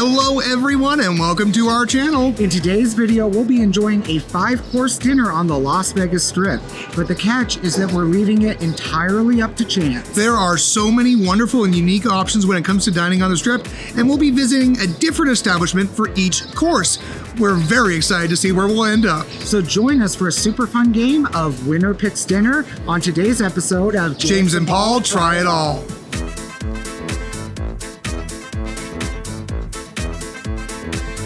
Hello everyone and welcome to our channel. In today's video, we'll be enjoying a 5-course dinner on the Las Vegas Strip. But the catch is that we're leaving it entirely up to chance. There are so many wonderful and unique options when it comes to dining on the Strip, and we'll be visiting a different establishment for each course. We're very excited to see where we'll end up. So join us for a super fun game of Winner Picks Dinner on today's episode of James and Paul Try It All.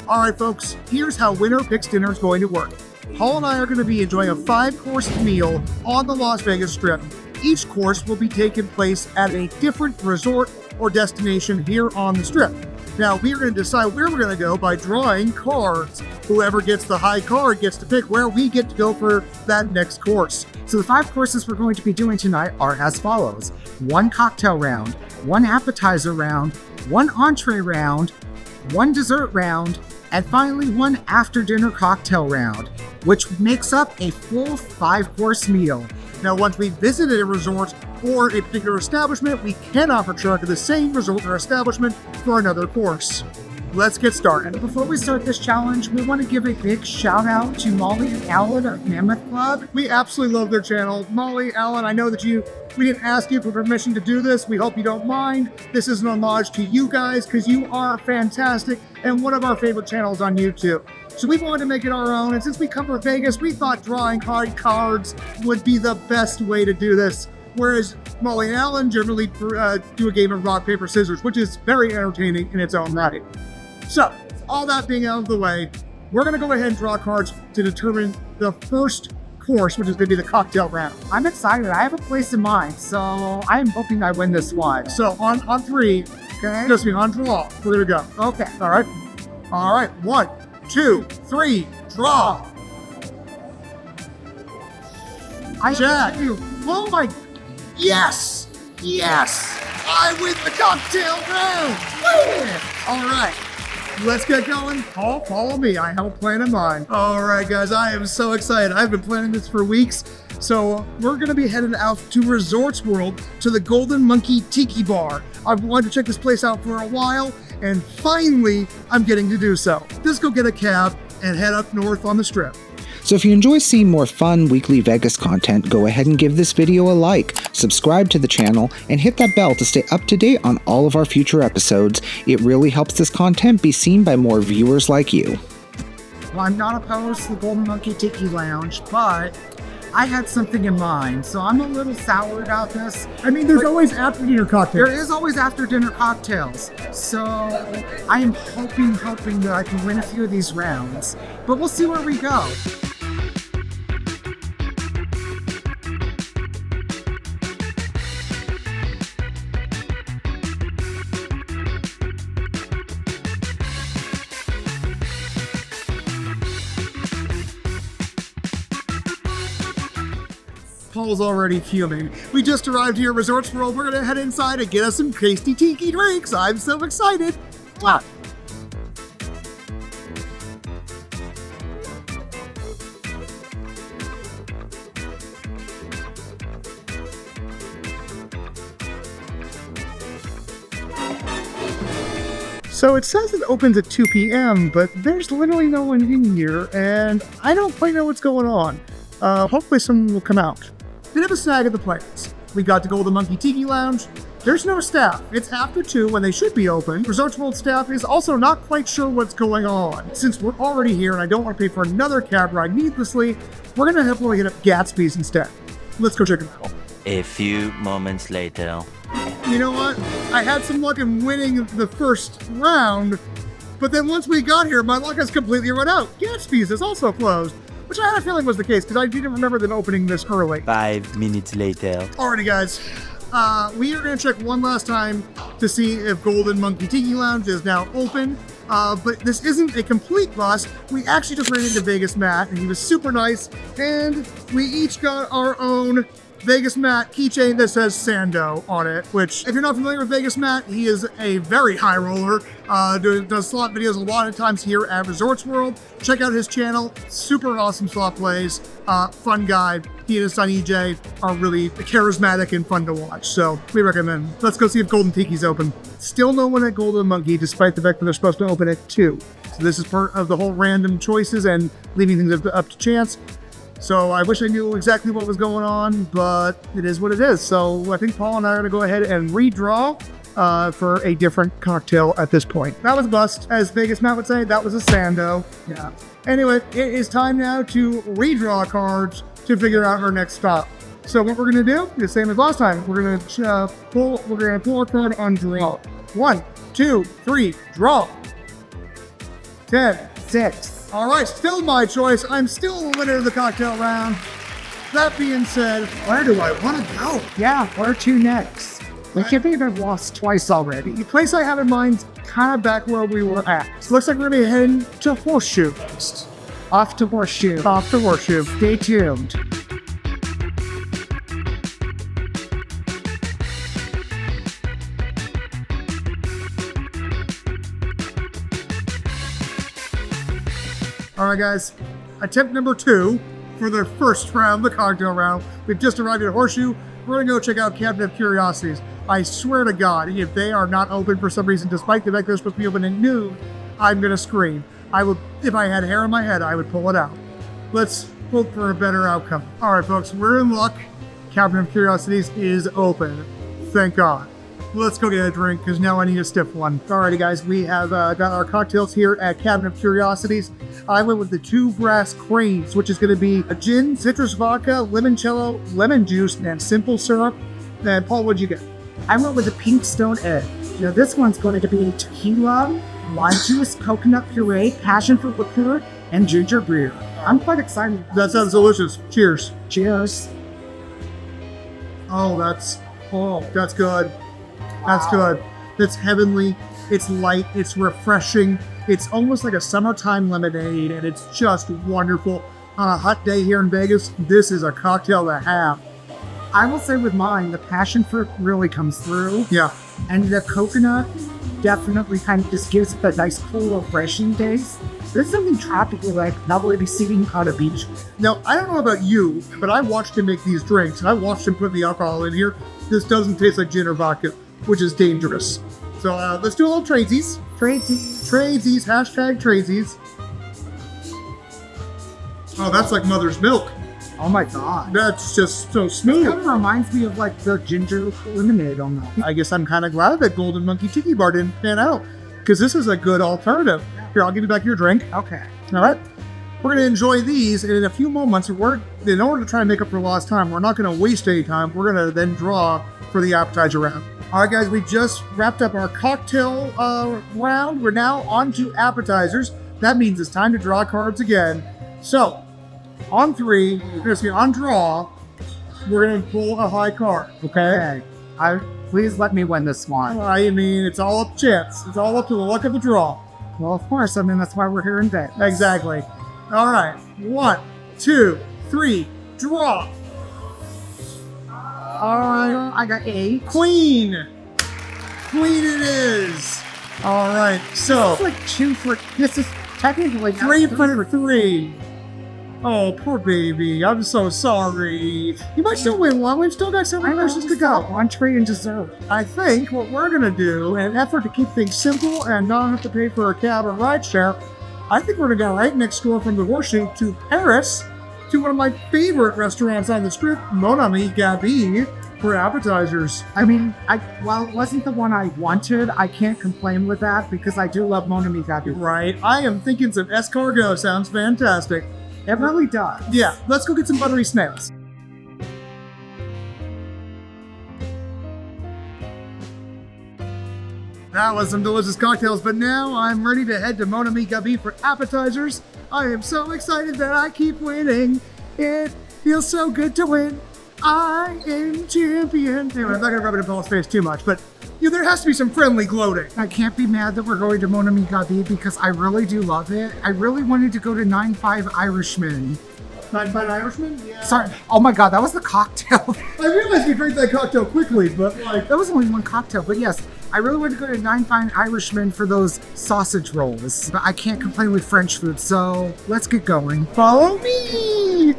All right, folks, here's how Winner Picks Dinner is going to work. Paul and I are going to be enjoying a 5-course meal on the Las Vegas Strip. Each course will be taking place at a different resort or destination here on the Strip. Now, we are going to decide where we're going to go by drawing cards. Whoever gets the high card gets to pick where we get to go for that next course. So the 5 courses we're going to be doing tonight are as follows: 1 cocktail round, 1 appetizer round, 1 entree round, 1 dessert round, and finally 1 after-dinner cocktail round, which makes up a full 5-course meal. Now, once we visited a resort or a particular establishment, we cannot return to the same resort or establishment for another course. Let's get started. Before we start this challenge, we want to give a big shout out to Molly and Alan of Mammoth Club. We absolutely love their channel. Molly, Alan, I know that we didn't ask you for permission to do this. We hope you don't mind. This is an homage to you guys because you are fantastic and one of our favorite channels on YouTube. So we wanted to make it our own, and since we cover Vegas, we thought drawing cards would be the best way to do this. Whereas Molly and Alan generally do a game of rock, paper, scissors, which is very entertaining in its own right. So, all that being out of the way, we're going to go ahead and draw cards to determine the first course, which is going to be the cocktail round. I'm excited. I have a place in mind, so I'm hoping I win this one. So, on 3, Okay. just on draw, we're going to go. Okay. All right. All right. 1, 2, 3, draw. Jack. Oh my. Yes. Yes. I win the cocktail round. Woo! All right. Let's get going. Paul, follow me. I have a plan in mind. All right, guys. I am so excited. I've been planning this for weeks. So we're going to be headed out to Resorts World to the Golden Monkey Tiki Bar. I've wanted to check this place out for a while, and finally, I'm getting to do so. Let's go get a cab and head up north on the Strip. So if you enjoy seeing more fun weekly Vegas content, go ahead and give this video a like, subscribe to the channel, and hit that bell to stay up to date on all of our future episodes. It really helps this content be seen by more viewers like you. Well, I'm not opposed to the Golden Monkey Tiki Lounge, but I had something in mind, so I'm a little sour about this. I mean, there's always after-dinner cocktails. There is always after-dinner cocktails, so I am hoping that I can win a few of these rounds, but we'll see where we go. Paul's already fuming. We just arrived here at Resorts World. We're going to head inside and get us some tasty tiki drinks. I'm so excited. Mwah. So it says it opens at 2 p.m., but there's literally no one in here, and I don't quite know what's going on. Hopefully someone will come out. Bit of a snag at the plans. We got to Golden Monkey Tiki Lounge. There's no staff. It's after 2 when they should be open. Resorts World staff is also not quite sure what's going on. Since we're already here and I don't want to pay for another cab ride needlessly, we're going to happily hit up Gatsby's instead. Let's go check it out. A few moments later. You know what? I had some luck in winning the first round, but then once we got here, my luck has completely run out. Gatsby's is also closed, which I had a feeling was the case because I didn't remember them opening this early. 5 minutes later. Alrighty, guys. We are going to check one last time to see if Golden Monkey Tiki Lounge is now open. But this isn't a complete bust. We actually just ran into Vegas Matt, and he was super nice. And we each got our own Vegas Matt keychain that says Sando on it, which if you're not familiar with Vegas Matt, he is a very high roller, does slot videos a lot of times here at Resorts World. Check out his channel, super awesome slot plays, fun guy. He and his son EJ are really charismatic and fun to watch, so we recommend. Let's go see if Golden Tiki's open. Still no one at Golden Monkey, despite the fact that they're supposed to open at 2. So this is part of the whole random choices and leaving things up to chance. So I wish I knew exactly what was going on, but it is what it is. So I think Paul and I are going to go ahead and redraw for a different cocktail at this point. That was a bust, as Vegas Matt would say. That was a Sando. Yeah. Anyway, it is time now to redraw cards to figure out our next stop. So what we're going to do is the same as last time. We're going to pull a card on draw. 1, 2, 3, draw. 10, 6. All right, still my choice. I'm still the winner of the cocktail round. That being said, where do I want to go? Yeah, where to next? We can't believe I've lost twice already. The place I have in mind, kind of back where we were at. So looks like we're going to be heading to Horseshoe. Off to Horseshoe. Off to Horseshoe. Stay tuned. All right, guys, attempt number 2 for the first round, the cocktail round. We've just arrived at Horseshoe. We're gonna go check out Cabinet of Curiosities. I swear to God, if they are not open for some reason, despite the fact they're supposed to be open at noon, I'm gonna scream. I would, if I had hair in my head, I would pull it out. Let's hope for a better outcome. All right, folks, we're in luck. Cabinet of Curiosities is open. Thank God. Let's go get a drink, because now I need a stiff one. Alrighty, guys, we have got our cocktails here at Cabinet of Curiosities. I went with the 2 brass cranes, which is going to be a gin, citrus vodka, limoncello, lemon juice, and simple syrup. And Paul, what'd you get? I went with a pink stone egg. Now this one's going to be tequila, lime juice, coconut puree, passion fruit liqueur, and ginger beer. I'm quite excited. That sounds delicious. Cheers. Cheers. Oh, that's good. That's good. It's heavenly. It's light. It's refreshing. It's almost like a summertime lemonade, and it's just wonderful. On a hot day here in Vegas, this is a cocktail to have. I will say with mine, the passion fruit really comes through. Yeah. And the coconut definitely kind of just gives it that nice, cool, refreshing taste. There's something tropical, like probably be sitting on a beach. Now, I don't know about you, but I watched him make these drinks, and I watched him put the alcohol in here. This doesn't taste like gin or vodka, which is dangerous. So let's do a little tradesies. Tradesies, hashtag tradesies. Oh, that's like mother's milk. Oh my God. That's just so It smooth. kind of reminds me of like the ginger lemonade on that. I guess I'm kind of glad that Golden Monkey Tiki Bar didn't pan out, because this is a good alternative. Here, I'll give you back your drink. Okay. All right. We're going to enjoy these, and in a few moments, in order to try and make up for lost time, we're not going to waste any time. We're going to then draw for the appetizer round. All right, guys, we just wrapped up our cocktail round. We're now on to appetizers. That means it's time to draw cards again. So, on draw, we're going to pull a high card, okay? Please let me win this one. I mean, it's all up to chance. It's all up to the luck of the draw. Well, of course. I mean, that's why we're here in Vegas. Exactly. All right. 1, 2, 3, draw. All right, I got 8. Queen. Queen it is. All right. So It's like 2 for. This is technically 3 for 3. Oh, poor baby. I'm so sorry. You might still win one. We've still got 7 verses to go. Entree and dessert. I think what we're going to do, in an effort to keep things simple and not have to pay for a cab or ride share, I think we're going to go right next door from the Horseshoe to Paris, to one of my favorite restaurants on the strip, Mon Ami Gabi, for appetizers. I mean, while it wasn't the one I wanted, I can't complain with that because I do love Mon Ami Gabi. Right. I am thinking some escargot sounds fantastic. It really does. Yeah, let's go get some buttery snails. That was some delicious cocktails, but now I'm ready to head to Mon Ami Gabi for appetizers. I am so excited that I keep winning. It feels so good to win. I am champion. Anyway, I'm not gonna rub it in Paul's face too much, but there has to be some friendly gloating. I can't be mad that we're going to Mon Ami Gabi because I really do love it. I really wanted to go to 9-5 Irishman, Nine Fine Irishman? Yeah. Sorry. Oh my God, that was the cocktail. I realized we drank that cocktail quickly, but like... That was only one cocktail, but yes, I really want to go to Nine Fine Irishman for those sausage rolls. But I can't complain with French food, so let's get going. Follow me!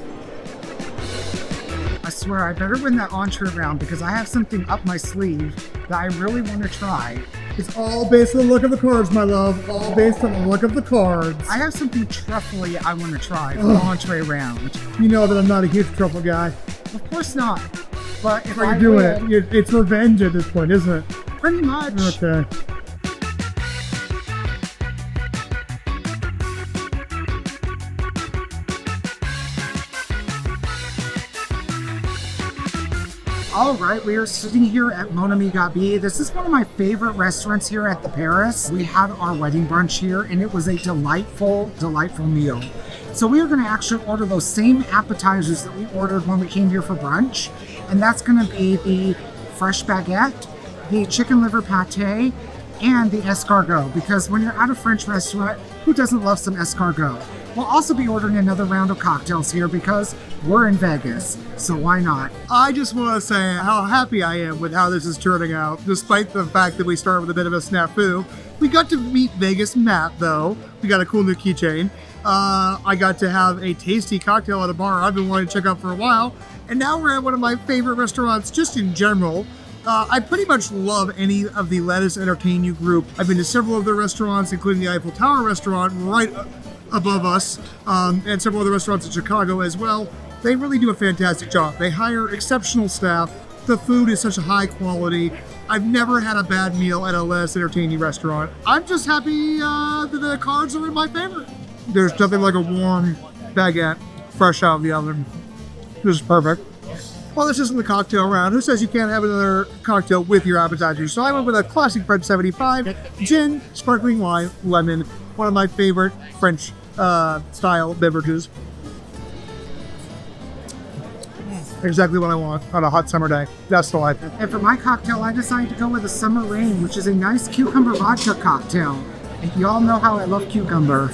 I swear I better win that entree round because I have something up my sleeve that I really want to try. It's all based on the look of the cards, my love. All based on the look of the cards. I have something truffly I want to try for the entree round. You know that I'm not a huge truffle guy. Of course not. But if How are I you doing win, it? It's revenge at this point, isn't it? pretty much. Okay. All right, we are sitting here at Mon Ami Gabi. This is one of my favorite restaurants here at the Paris. We had our wedding brunch here, and it was a delightful, delightful meal. So we are going to actually order those same appetizers that we ordered when we came here for brunch, and that's going to be the fresh baguette, the chicken liver pate, and the escargot, because when you're at a French restaurant, who doesn't love some escargot? We'll also be ordering another round of cocktails here because we're in Vegas, so why not? I just want to say how happy I am with how this is turning out, despite the fact that we started with a bit of a snafu. We got to meet Vegas Matt, though. We got a cool new keychain. I got to have a tasty cocktail at a bar I've been wanting to check out for a while. And now we're at one of my favorite restaurants just in general. I pretty much love any of the Let Us Entertain You group. I've been to several of their restaurants, including the Eiffel Tower restaurant right above us, and several other restaurants in Chicago as well. They really do a fantastic job. They hire exceptional staff. The food is such a high quality. I've never had a bad meal at a Let Us Entertain You restaurant. I'm just happy that the cards are in my favor. There's nothing like a warm baguette, fresh out of the oven. This is perfect. Well, this isn't the cocktail round. Who says you can't have another cocktail with your appetizer? So I went with a classic French 75, gin, sparkling wine, lemon, one of my favorite French style beverages. Exactly what I want on a hot summer day. That's the life. And for my cocktail, I decided to go with a Summer Rain, which is a nice cucumber vodka cocktail. And you all know how I love cucumber.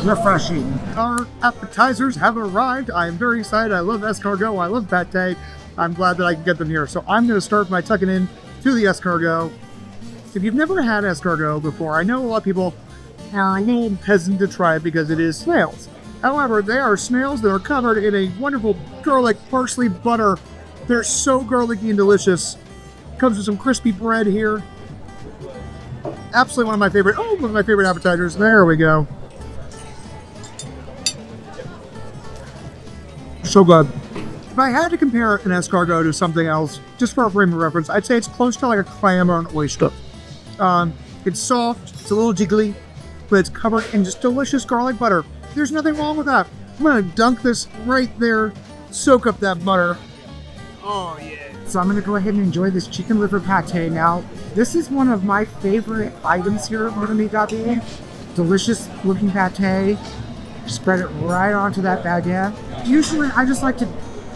Refreshing. Our appetizers have arrived. I am very excited. I love escargot. I love pate. I'm glad that I can get them here. So I'm going to start by tucking in to the escargot. If you've never had escargot before, I know a lot of people are a little hesitant to try it because it is snails. However, they are snails that are covered in a wonderful garlic parsley butter. They're so garlicky and delicious. Comes with some crispy bread here. Absolutely one of my favorite appetizers. There we go. So good. If I had to compare an escargot to something else, just for a frame of reference, I'd say it's close to like a clam or an oyster. It's soft, it's a little jiggly, but it's covered in just delicious garlic butter. There's nothing wrong with that. I'm gonna dunk this right there, soak up that butter. Oh yeah. So I'm going to go ahead and enjoy this chicken liver pate. Now, this is one of my favorite items here at Mon Ami Gabi. Delicious looking pate. Spread it right onto that baguette. Usually, I just like the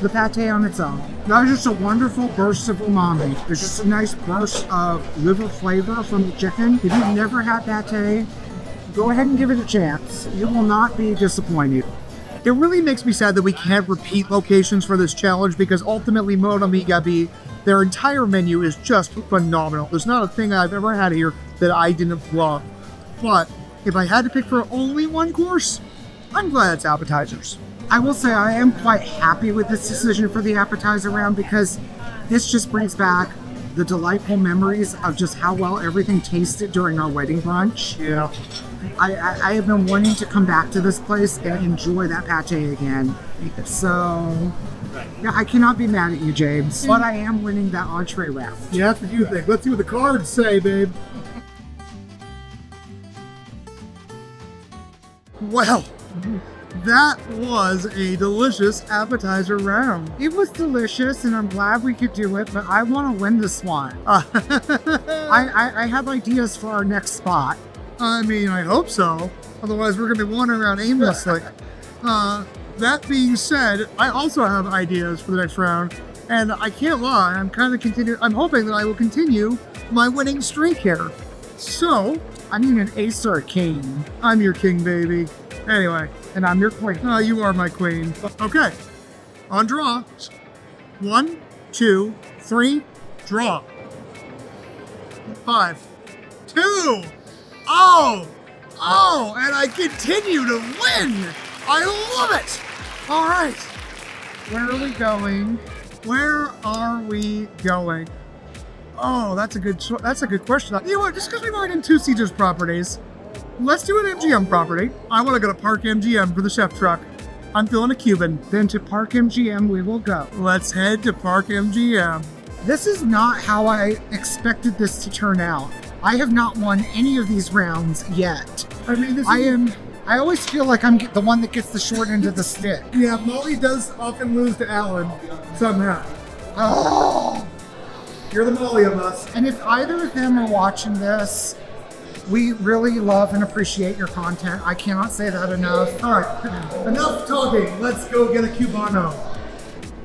pate on its own. That is just a wonderful burst of umami. There's just a nice burst of liver flavor from the chicken. If you've never had pate, go ahead and give it a chance. You will not be disappointed. It really makes me sad that we can't repeat locations for this challenge because ultimately Mon Ami Gabi, their entire menu is just phenomenal. There's not a thing I've ever had here that I didn't love. But if I had to pick for only one course, I'm glad it's appetizers. I will say I am quite happy with this decision for the appetizer round because this just brings back the delightful memories of just how well everything tasted during our wedding brunch. Yeah. I have been wanting to come back to this place and enjoy that pate again. So, yeah, I cannot be mad at you, James. But I am winning that entree round. Yeah, that's what you think. Let's see what the cards say, babe. Well, that was a delicious appetizer round. It was delicious, and I'm glad we could do it, but I want to win this one. I have ideas for our next spot. I mean, I hope so. Otherwise, we're going to be wandering around aimlessly. That being said, I also have ideas for the next round, and I can't lie. I'm hoping that I will continue my winning streak here. So, I mean an ace or a king. I'm your king, baby. Anyway, And I'm your queen. you are my queen. Okay, on draw. 1, 2, 3, draw. 5, 2. Oh, and I continue to win. I love it. All right, Where are we going? where are we going? Oh, that's a good question. You know what? Just because we've already done 2 Caesars properties, let's do an MGM property. I want to go to Park MGM for the chef truck. I'm feeling a Cuban. Then to Park MGM we will go. Let's head to Park MGM. This is not how I expected this to turn out. I have not won any of these rounds yet. I mean, I always feel like I'm the one that gets the short end of the stick. Yeah, Molly does often lose to Alan somehow. Oh! You're the Molly of us. And if either of them are watching this, we really love and appreciate your content. I cannot say that enough. All right, enough talking. Let's go get a Cubano.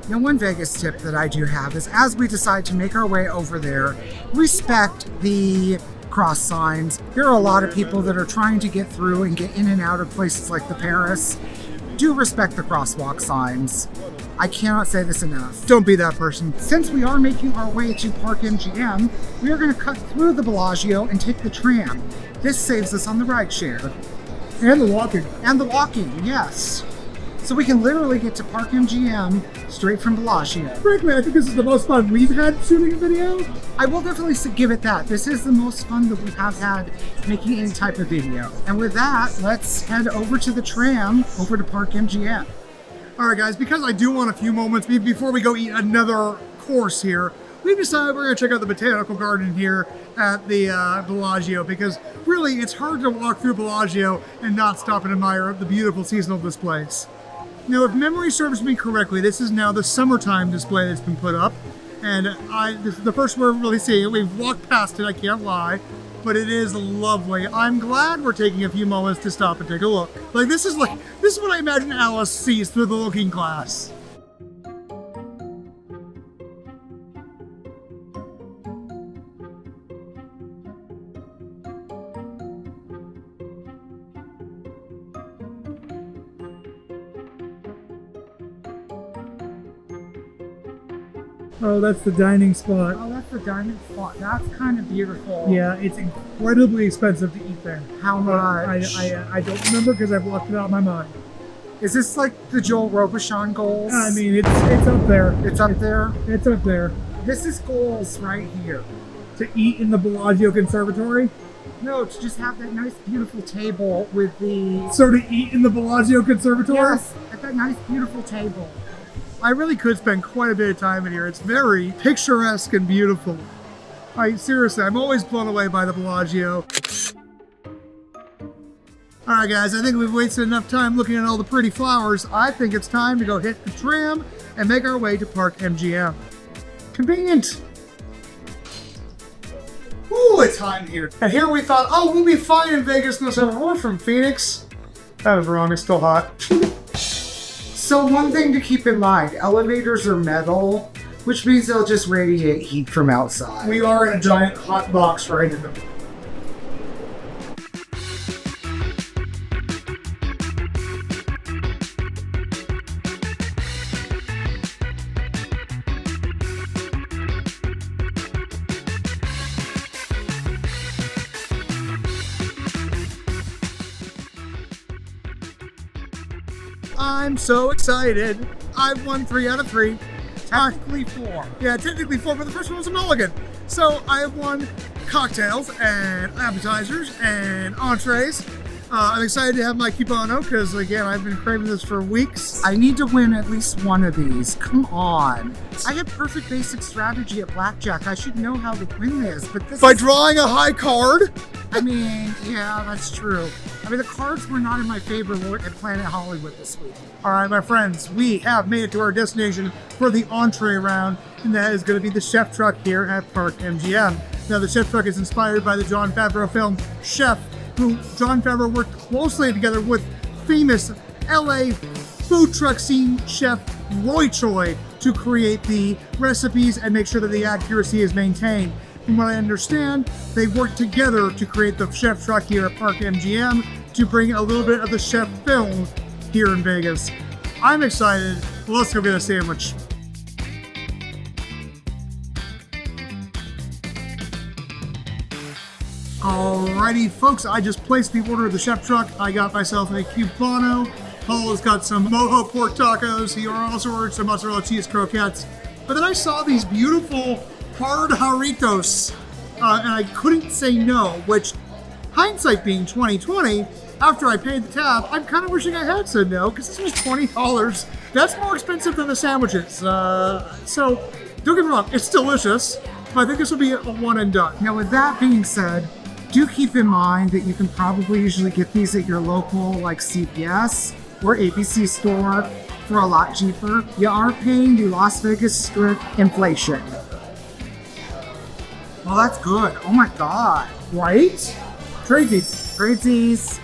Now, one Vegas tip that I do have is as we decide to make our way over there, respect the cross signs. There are a lot of people that are trying to get through and get in and out of places like the Paris. Do respect the crosswalk signs. I cannot say this enough. Don't be that person. Since we are making our way to Park MGM, we are going to cut through the Bellagio and take the tram. This saves us on the ride share. And the walking. And the walking, yes. So we can literally get to Park MGM straight from Bellagio. Frankly, I think this is the most fun we've had shooting a video. I will definitely give it that. This is the most fun that we have had making any type of video. And with that, let's head over to the tram, over to Park MGM. All right, guys, because I do want a few moments before we go eat another course here, we've decided we're going to check out the botanical garden here at the Bellagio, because really it's hard to walk through Bellagio and not stop and admire the beautiful seasonal displays. Now, if memory serves me correctly, this is now the summertime display that's been put up, and this is the first we're really seeing it. We've walked past it, I can't lie, but it is lovely. I'm glad we're taking a few moments to stop and take a look. This is what I imagine Alice sees through the looking glass. Oh, that's the dining spot. Oh, that's the dining spot. That's kind of beautiful. Yeah, it's incredibly expensive to eat there. How much? I don't remember because I've blocked it out of my mind. Is this like the Joel Robuchon goals? I mean, it's up there. It's up there? It's up there. This is goals right here. To eat in the Bellagio Conservatory? No, to just have that nice, beautiful table with the... So to eat in the Bellagio Conservatory? Yes, at that nice, beautiful table. I really could spend quite a bit of time in here. It's very picturesque and beautiful. Seriously, I'm always blown away by the Bellagio. All right, guys, I think we've wasted enough time looking at all the pretty flowers. I think it's time to go hit the tram and make our way to Park MGM. Convenient. Ooh, it's hot in here. And here we thought, oh, we'll be fine in Vegas. No, so we're from Phoenix. That was wrong, it's still hot. So one thing to keep in mind, elevators are metal, which means they'll just radiate heat from outside. We are in a giant hot box right now. I'm so excited. I've won 3 out of 3. Technically 4. Yeah, technically 4, but the first one was a mulligan. So I have won cocktails and appetizers and entrees. I'm excited to have my Cubano because, again, I've been craving this for weeks. I need to win at least one of these. Come on. I have perfect basic strategy at blackjack. I should know how to win this, but this By is... drawing a high card? I mean, yeah, that's true. I mean, the cards were not in my favor at Planet Hollywood this week. All right, my friends, we have made it to our destination for the entree round, and that is going to be the chef truck here at Park MGM. Now, the chef truck is inspired by the Jon Favreau film Chef, who Jon Favreau worked closely together with famous LA food truck scene chef Roy Choi to create the recipes and make sure that the accuracy is maintained. From what I understand, they worked together to create the chef truck here at Park MGM to bring a little bit of the chef film here in Vegas. I'm excited. Let's go get a sandwich. Alrighty, folks, I just placed the order of the chef truck. I got myself a Cubano. Paula's got some mojo pork tacos. He also ordered some mozzarella cheese croquettes. But then I saw these beautiful hard jarritos, and I couldn't say no, which, hindsight being 2020, after I paid the tab, I'm kind of wishing I had said no, because this was $20. That's more expensive than the sandwiches. So, don't get me wrong, it's delicious, but I think this will be a one and done. Now, with that being said, do keep in mind that you can probably usually get these at your local, like CVS or ABC store for a lot cheaper. You are paying the Las Vegas Strip inflation. Well, that's good. Oh my God. Right? Tracy's. Tracy's.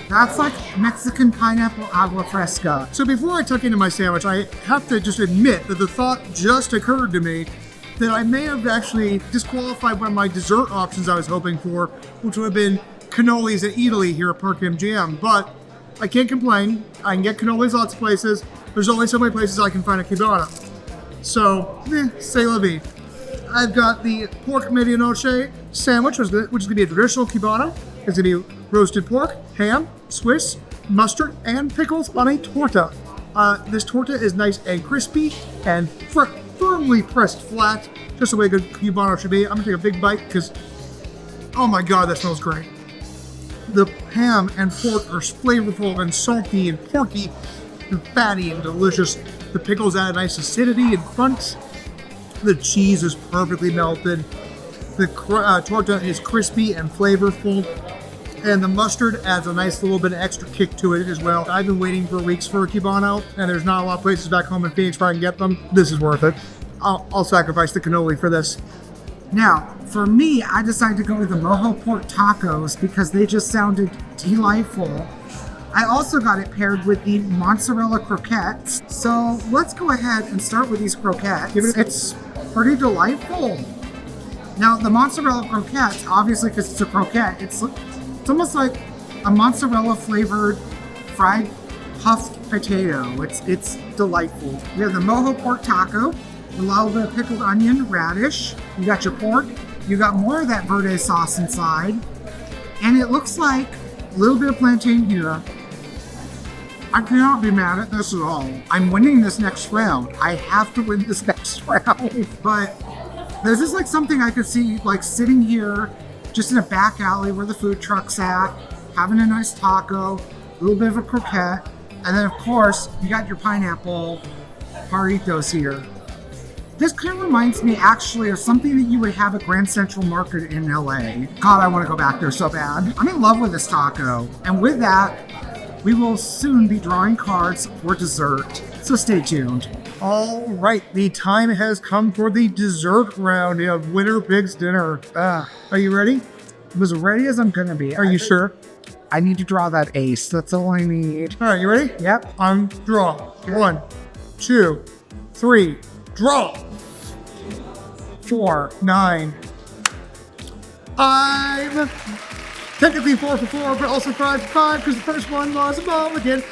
That's like Mexican pineapple agua fresca. So before I tuck into my sandwich, I have to just admit that the thought just occurred to me that I may have actually disqualified one of my dessert options I was hoping for, which would have been cannolis at Italy here at Park MGM. But I can't complain. I can get cannolis lots of places. There's only so many places I can find a Cubano. So, c'est la vie. I've got the pork medianoche sandwich, which is going to be a traditional Cubano. It's going to be roasted pork, ham, Swiss, mustard, and pickles on a torta. This torta is nice and crispy and firmly pressed flat, just the way a good Cubano should be. I'm going to take a big bite because, oh my God, that smells great. The ham and pork are flavorful and salty and porky and fatty and delicious. The pickles add a nice acidity and crunch. The cheese is perfectly melted. The torta is crispy and flavorful. And the mustard adds a nice little bit of extra kick to it as well. I've been waiting for weeks for a Cubano, and there's not a lot of places back home in Phoenix where I can get them. This is worth it. I'll sacrifice the cannoli for this. Now, for me, I decided to go with the mojo pork tacos because they just sounded delightful. I also got it paired with the mozzarella croquettes. So let's go ahead and start with these croquettes. It's pretty delightful. Now, the mozzarella croquettes, obviously because it's a croquette, it's almost like a mozzarella flavored fried puffed potato. It's delightful. We have the mojo pork taco, a little bit of pickled onion, radish. You got your pork. You got more of that verde sauce inside. And it looks like a little bit of plantain here. I cannot be mad at this at all. I'm winning this next round. I have to win this next round. But this is like something I could see like sitting here just in a back alley where the food truck's at, having a nice taco, a little bit of a croquette, and then of course, you got your pineapple jarritos here. This kind of reminds me actually of something that you would have at Grand Central Market in LA. God, I want to go back there so bad. I'm in love with this taco. And with that, we will soon be drawing cards for dessert. So stay tuned. All right, the time has come for the dessert round of Winner Picks Dinner. Are you ready? I'm as ready as I'm gonna be. Are you sure? I need to draw that ace. That's all I need. All right, you ready? Yep. I'm draw. 1, 2, 3, draw. 4, 9. I'm technically 4 for 4, but also 5 for 5 because the first one was a mulligan.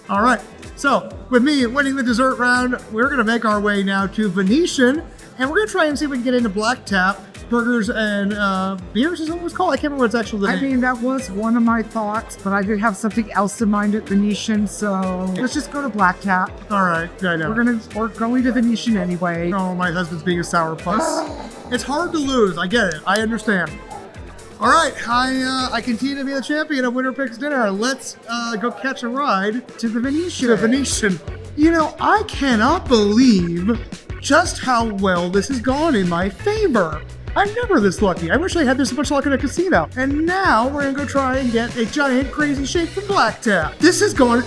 All right, so with me winning the dessert round, we're going to make our way now to Venetian, and we're going to try and see if we can get into Black Tap. Burgers and beers is what it was called? I can't remember what it's actually I mean, that was one of my thoughts, but I did have something else in mind at Venetian, so let's just go to Black Tap. All right, I know. We're going to Venetian anyway. Oh, my husband's being a sourpuss. It's hard to lose. I get it. I understand. All right, I continue to be the champion of Winner Picks Dinner. Let's go catch a ride to the Venetian. To Venetian. You know, I cannot believe just how well this has gone in my favor. I'm never this lucky. I wish I had this much luck in a casino. And now we're gonna go try and get a giant crazy shake from Black Tap. This is going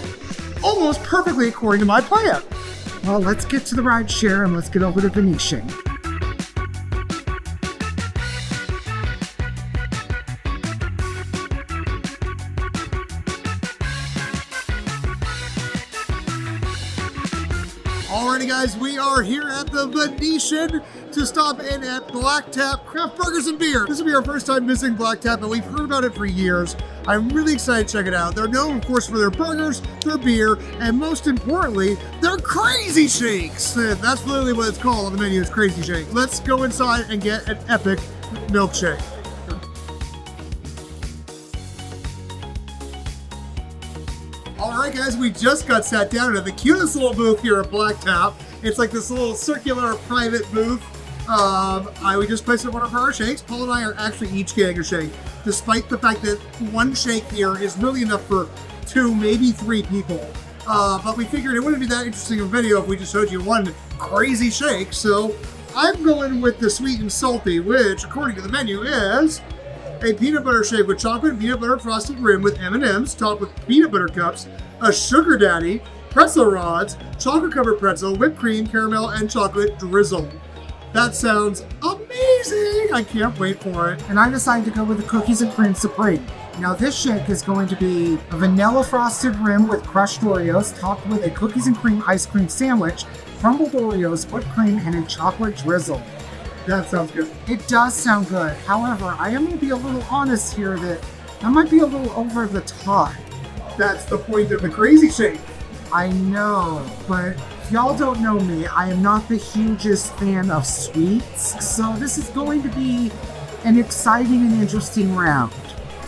almost perfectly according to my plan. Well, let's get to the ride share and let's get over to Venetian. guys, we are here at the Venetian to stop in at Black Tap Craft Burgers and Beer. This will be our first time visiting Black Tap, but we've heard about it for years. I'm really excited to check it out. They're known, of course, for their burgers, their beer, and most importantly, their crazy shakes. That's literally what it's called on the menu, is crazy shake. Let's go inside and get an epic milkshake. Alright guys, we just got sat down at the cutest little booth here at Black Tap. It's like this little circular private booth. We just placed one of our shakes. Paul and I are actually each getting a shake, despite the fact that one shake here is really enough for 2, maybe 3 people. But we figured it wouldn't be that interesting of a video if we just showed you one crazy shake. So I'm going with the sweet and salty, which according to the menu is a peanut butter shake with chocolate and peanut butter frosted rim with M&Ms topped with peanut butter cups, a sugar daddy, pretzel rods, chocolate covered pretzel, whipped cream, caramel, and chocolate drizzle. That sounds amazing! I can't wait for it. And I decided to go with the cookies and cream supreme. Now this shake is going to be a vanilla frosted rim with crushed Oreos topped with a cookies and cream ice cream sandwich, crumbled Oreos, whipped cream, and a chocolate drizzle. That sounds good. It does sound good. However, I am going to be a little honest here that might be a little over the top. That's the point of the crazy shake. I know, but if y'all don't know me, I am not the hugest fan of sweets, so this is going to be an exciting and interesting round.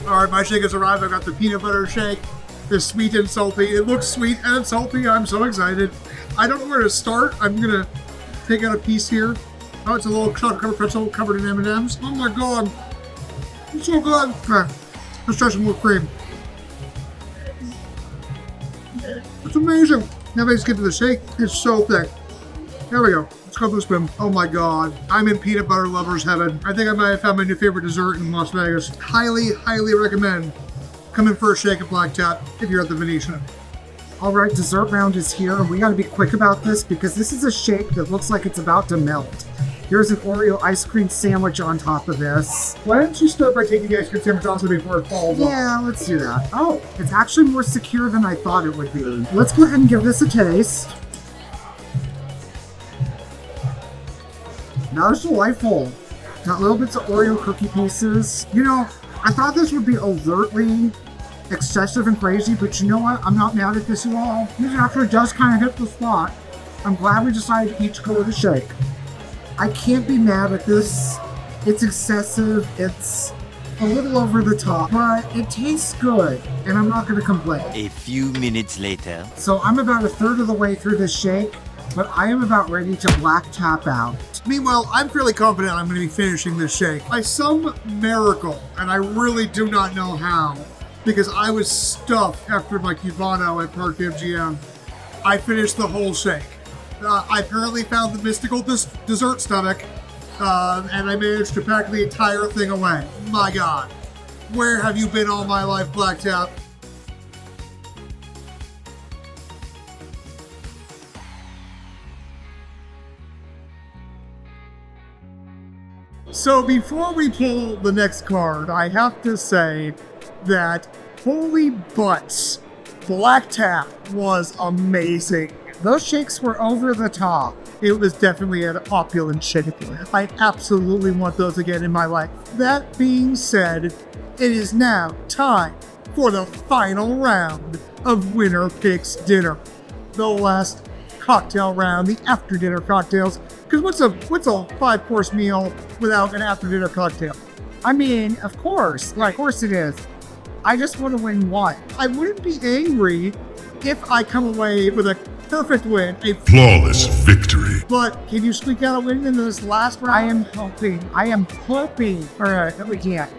Alright, my shake has arrived. I got the peanut butter shake. The sweet and salty. It looks sweet and salty. I'm so excited. I don't know where to start. I'm going to take out a piece here. Oh, it's a little chocolate covered pretzel covered in M&Ms. Oh my god. It's so good. Okay, let's try some whipped cream. It's amazing. Now let's get to the shake. It's so thick. There we go. Let's go for the spoon. Oh my god. I'm in peanut butter lover's heaven. I think I might have found my new favorite dessert in Las Vegas. Highly, highly recommend coming for a shake at Black Tap if you're at the Venetian. Alright, dessert round is here, and we gotta be quick about this because this is a shake that looks like it's about to melt. Here's an Oreo ice cream sandwich on top of this. Why don't you start by taking the ice cream sandwich also before it falls off? Yeah, let's do that. Oh, it's actually more secure than I thought it would be. Let's go ahead and give this a taste. Now it's delightful. Got little bits of Oreo cookie pieces. You know, I thought this would be overtly excessive and crazy, but you know what? I'm not mad at this at all. This actually does kind of hit the spot. I'm glad we decided to each go with a shake. I can't be mad at this. It's excessive, it's a little over the top, but it tastes good, and I'm not going to complain. A few minutes later. So I'm about a third of the way through this shake, but I am about ready to Black Tap out. Meanwhile, I'm fairly confident I'm going to be finishing this shake. By some miracle, and I really do not know how, because I was stuffed after my Cubano at Park MGM, I finished the whole shake. I apparently found the mystical dessert stomach, and I managed to pack the entire thing away. My god. Where have you been all my life, Black Tap? So before we pull the next card, I have to say that holy butts, Black Tap was amazing. Those shakes were over the top. It was definitely an opulent shake. I absolutely want those again in my life. That being said, it is now time for the final round of Winner Picks Dinner. The last cocktail round, the after dinner cocktails. Because what's a 5-course meal without an after dinner cocktail? I mean, of course it is. I just want to win one. I wouldn't be angry if I come away with a perfect win, a flawless victory. But can you squeak out a win in this last round? I am hoping. Alright, we can't.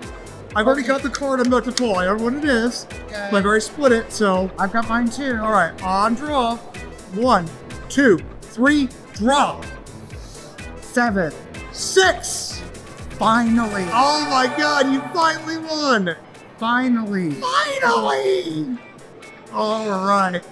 I've already got the card I'm about to pull. I know what it is. Okay. I've already split it, so. I've got mine too. Alright, on draw. 1, 2, 3, draw. 7. 6. Finally. Oh my god, you finally won. Finally. Alright.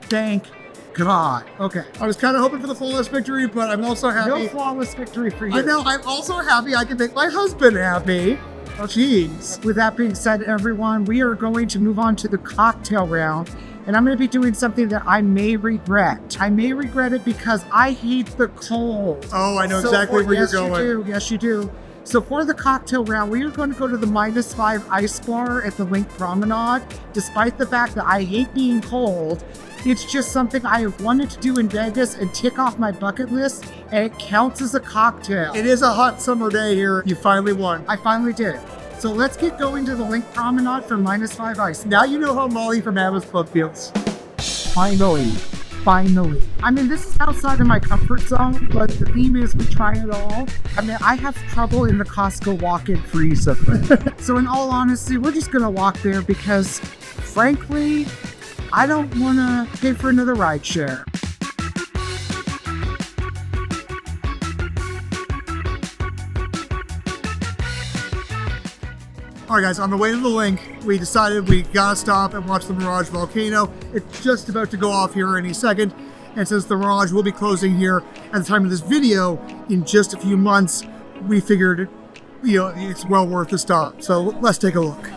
Thank God. Okay, I was kind of hoping for the flawless victory, but I'm also happy. No flawless victory for you. I know, I'm also happy I can make my husband happy. Oh, jeez. With that being said, everyone, we are going to move on to the cocktail round. and I'm going to be doing something that I may regret. I may regret it because I hate the cold. Oh, I know exactly where you're going. Yes, you do. So for the cocktail round, we are going to go to the -5 ice bar at the Linq Promenade. Despite the fact that I hate being cold, it's just something I have wanted to do in Vegas and tick off my bucket list, and it counts as a cocktail. It is a hot summer day here. You finally won. I finally did. So let's get going to the Linq Promenade for -5 ice. Now you know how Molly from Abba's Club feels. Finally. I mean, this is outside of my comfort zone, but the theme is we try it all. I mean, I have trouble in the Costco walk-in freezer. So in all honesty, we're just gonna walk there because, frankly, I don't wanna pay for another ride share. All right, guys, on the way to the Linq, we decided we gotta stop and watch the Mirage Volcano. It's just about to go off here any second. And since the Mirage will be closing here at the time of this video in just a few months, we figured, it's well worth the stop. So let's take a look.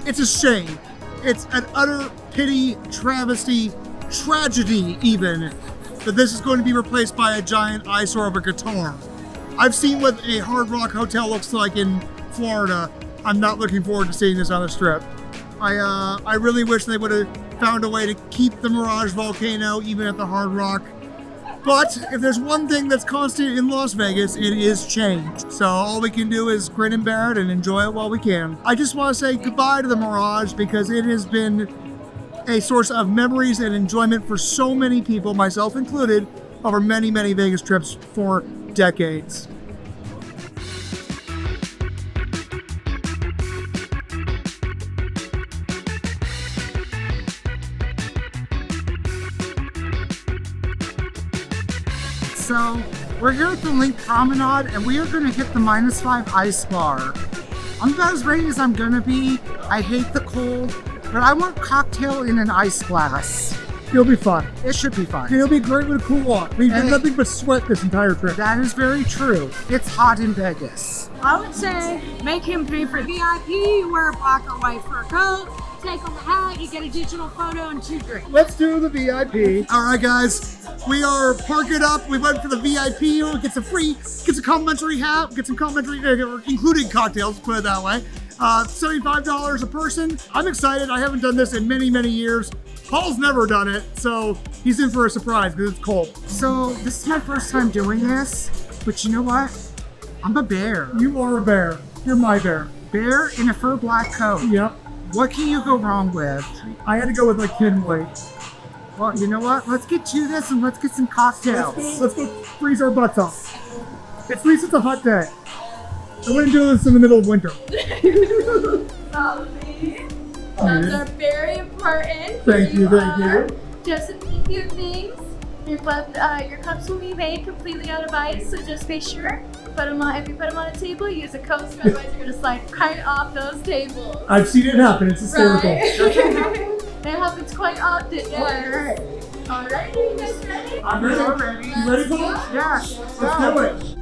It's a shame. It's an utter pity, travesty, tragedy even, that this is going to be replaced by a giant eyesore of a guitar. I've seen what a Hard Rock hotel looks like in Florida. I'm not looking forward to seeing this on the Strip. I really wish they would have found a way to keep the Mirage Volcano even at the Hard Rock. But if there's one thing that's constant in Las Vegas, it is change. So all we can do is grin and bear it and enjoy it while we can. I just want to say goodbye to the Mirage because it has been a source of memories and enjoyment for so many people, myself included, over many, many Vegas trips for decades. So we're here at the Linq Promenade and we are gonna hit the -5 ice bar. I'm about as ready as I'm gonna be. I hate the cold, but I want cocktail in an ice glass. It'll be fun. It should be fun. It'll be great with a cool walk. We've done nothing but sweat this entire trip. That is very true. It's hot in Vegas. I would say make him pay for VIP, wear a black or white fur coat, take off the hat, you get a digital photo and 2 drinks. Let's do the VIP. All right, guys, we are parking up. We went for the VIP. We'll get some complimentary hat, get some complimentary, including cocktails, put it that way. $75 a person. I'm excited. I haven't done this in many, many years. Paul's never done it, so he's in for a surprise because it's cold. So this is my first time doing this, but you know what? I'm a bear. You are a bear. You're my bear. Bear in a fur black coat. Yep. What can you go wrong with? I had to go with like Kinley. Well, you know what? Let's get to this and let's get some cocktails. Let's go freeze our butts off. At least it's a hot day. I wouldn't do this in the middle of winter. Gloves are very important. Thank you. Just a few things. Your cups will be made completely out of ice, so just be sure. If you put them on a table, use a coaster, otherwise you're gonna slide right off those tables. I've seen it happen. It's hysterical. Right? That happens quite often. Yes. Alright, you guys ready? I'm ready. You ready, Paul? Yes. Let's do it.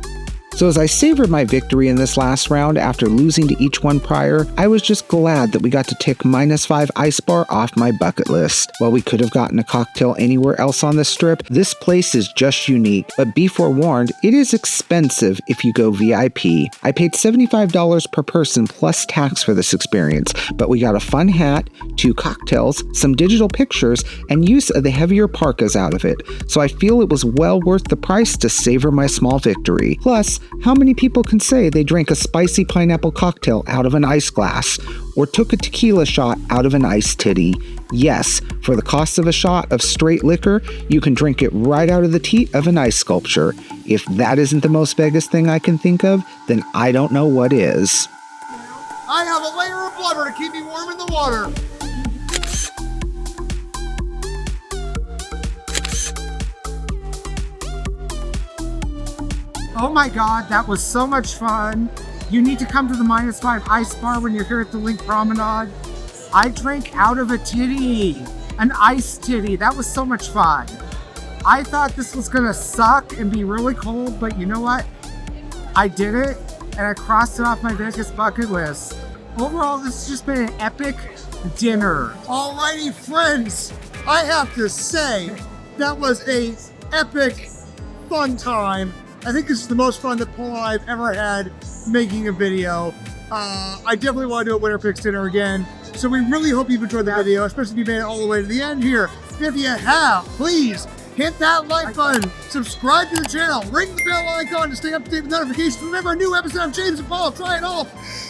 So as I savored my victory in this last round after losing to each one prior, I was just glad that we got to tick -5 Ice Bar off my bucket list. While we could have gotten a cocktail anywhere else on the Strip, this place is just unique, but be forewarned, it is expensive if you go VIP. I paid $75 per person plus tax for this experience, but we got a fun hat, 2 cocktails, some digital pictures, and use of the heavier parkas out of it, so I feel it was well worth the price to savor my small victory. Plus, how many people can say they drank a spicy pineapple cocktail out of an ice glass, or took a tequila shot out of an iced titty? Yes, for the cost of a shot of straight liquor, you can drink it right out of the teat of an ice sculpture. If that isn't the most Vegas thing I can think of, then I don't know what is. I have a layer of blubber to keep me warm in the water. Oh my god, that was so much fun. You need to come to the -5 ice bar when you're here at the Linq Promenade. I drank out of a titty, an ice titty. That was so much fun. I thought this was gonna suck and be really cold, but you know what? I did it, and I crossed it off my Vegas bucket list. Overall, this has just been an epic dinner. Alrighty, friends, I have to say, that was a epic, fun time. I think this is the most fun that Paul and I have ever had making a video. I definitely want to do a Winter Picks dinner again. So we really hope you've enjoyed the video, especially if you made it all the way to the end here. If you have, please hit that like button, subscribe to the channel, ring the bell icon to stay up to date with notifications whenever a new episode of James and Paul Try It All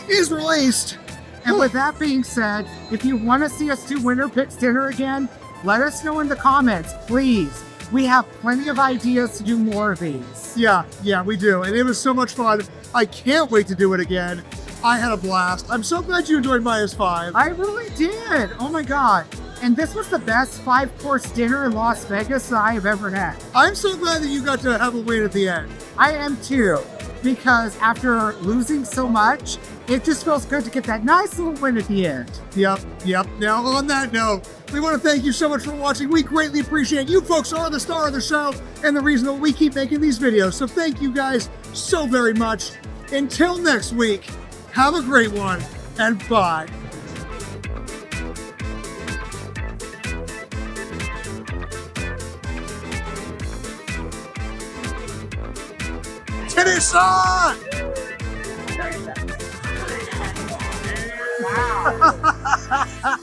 is released. And with that being said, if you want to see us do Winter Picks dinner again, let us know in the comments, please. We have plenty of ideas to do more of these. Yeah, we do. And it was so much fun. I can't wait to do it again. I had a blast. I'm so glad you enjoyed -5. I really did. Oh my god. And this was the best 5-course dinner in Las Vegas that I have ever had. I'm so glad that you got to have a win at the end. I am too. Because after losing so much, it just feels good to get that nice little win at the end. Yep. Now, on that note, we want to thank you so much for watching. We greatly appreciate you folks are the star of the show and the reason that we keep making these videos. So thank you guys so very much. Until next week, have a great one and bye. Finish on! Wow.